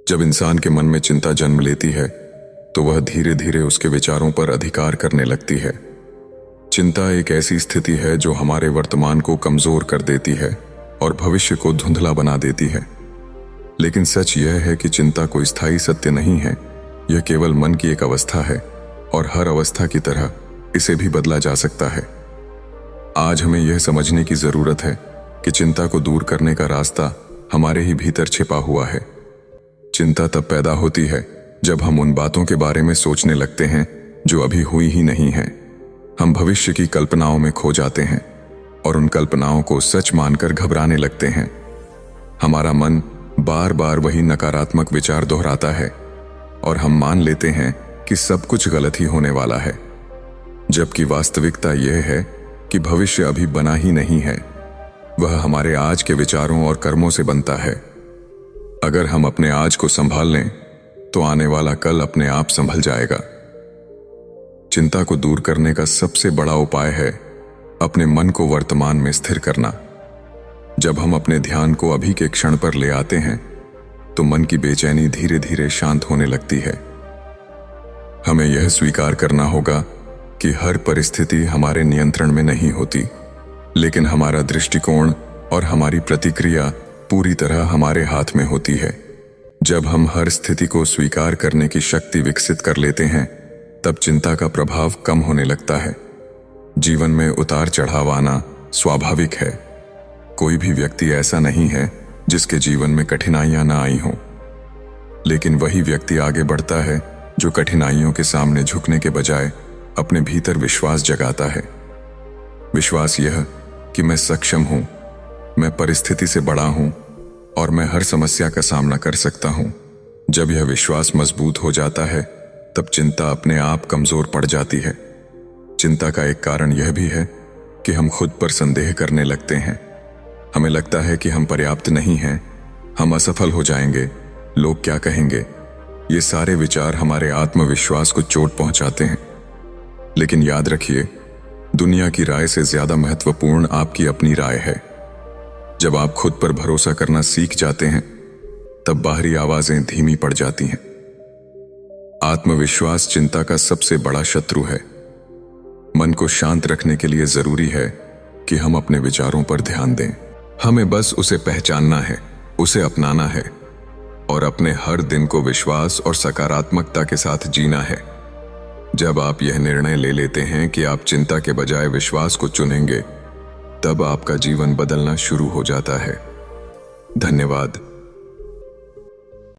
जब इंसान के मन में चिंता जन्म लेती है तो वह धीरे धीरे उसके विचारों पर अधिकार करने लगती है। चिंता एक ऐसी स्थिति है जो हमारे वर्तमान को कमजोर कर देती है और भविष्य को धुंधला बना देती है। लेकिन सच यह है कि चिंता कोई स्थायी सत्य नहीं है, यह केवल मन की एक अवस्था है और हर अवस्था की तरह इसे भी बदला जा सकता है। आज हमें यह समझने की जरूरत है कि चिंता को दूर करने का रास्ता हमारे ही भीतर छिपा हुआ है। चिंता तब पैदा होती है जब हम उन बातों के बारे में सोचने लगते हैं जो अभी हुई ही नहीं हैं। हम भविष्य की कल्पनाओं में खो जाते हैं और उन कल्पनाओं को सच मानकर घबराने लगते हैं। हमारा मन बार बार वही नकारात्मक विचार दोहराता है और हम मान लेते हैं कि सब कुछ गलत ही होने वाला है, जबकि वास्तविकता यह है कि भविष्य अभी बना ही नहीं है, वह हमारे आज के विचारों और कर्मों से बनता है। अगर हम अपने आज को संभाल लें तो आने वाला कल अपने आप संभल जाएगा। चिंता को दूर करने का सबसे बड़ा उपाय है अपने मन को वर्तमान में स्थिर करना। जब हम अपने ध्यान को अभी के क्षण पर ले आते हैं तो मन की बेचैनी धीरे धीरे शांत होने लगती है। हमें यह स्वीकार करना होगा कि हर परिस्थिति हमारे नियंत्रण में नहीं होती, लेकिन हमारा दृष्टिकोण और हमारी प्रतिक्रिया पूरी तरह हमारे हाथ में होती है। जब हम हर स्थिति को स्वीकार करने की शक्ति विकसित कर लेते हैं तब चिंता का प्रभाव कम होने लगता है। जीवन में उतार चढ़ाव आना स्वाभाविक है। कोई भी व्यक्ति ऐसा नहीं है जिसके जीवन में कठिनाइयां ना आई हों, लेकिन वही व्यक्ति आगे बढ़ता है जो कठिनाइयों के सामने झुकने के बजाय अपने भीतर विश्वास जगाता है। विश्वास यह कि मैं सक्षम हूं, मैं परिस्थिति से बड़ा हूं और मैं हर समस्या का सामना कर सकता हूं। जब यह विश्वास मजबूत हो जाता है तब चिंता अपने आप कमजोर पड़ जाती है। चिंता का एक कारण यह भी है कि हम खुद पर संदेह करने लगते हैं। हमें लगता है कि हम पर्याप्त नहीं हैं, हम असफल हो जाएंगे, लोग क्या कहेंगे। ये सारे विचार हमारे आत्मविश्वास को चोट पहुंचाते हैं। लेकिन याद रखिए, दुनिया की राय से ज्यादा महत्वपूर्ण आपकी अपनी राय है। जब आप खुद पर भरोसा करना सीख जाते हैं तब बाहरी आवाजें धीमी पड़ जाती हैं। आत्मविश्वास चिंता का सबसे बड़ा शत्रु है। मन को शांत रखने के लिए जरूरी है कि हम अपने विचारों पर ध्यान दें। हमें बस उसे पहचानना है, उसे अपनाना है और अपने हर दिन को विश्वास और सकारात्मकता के साथ जीना है। जब आप यह निर्णय ले लेते हैं कि आप चिंता के बजाय विश्वास को चुनेंगे, तब आपका जीवन बदलना शुरू हो जाता है। धन्यवाद।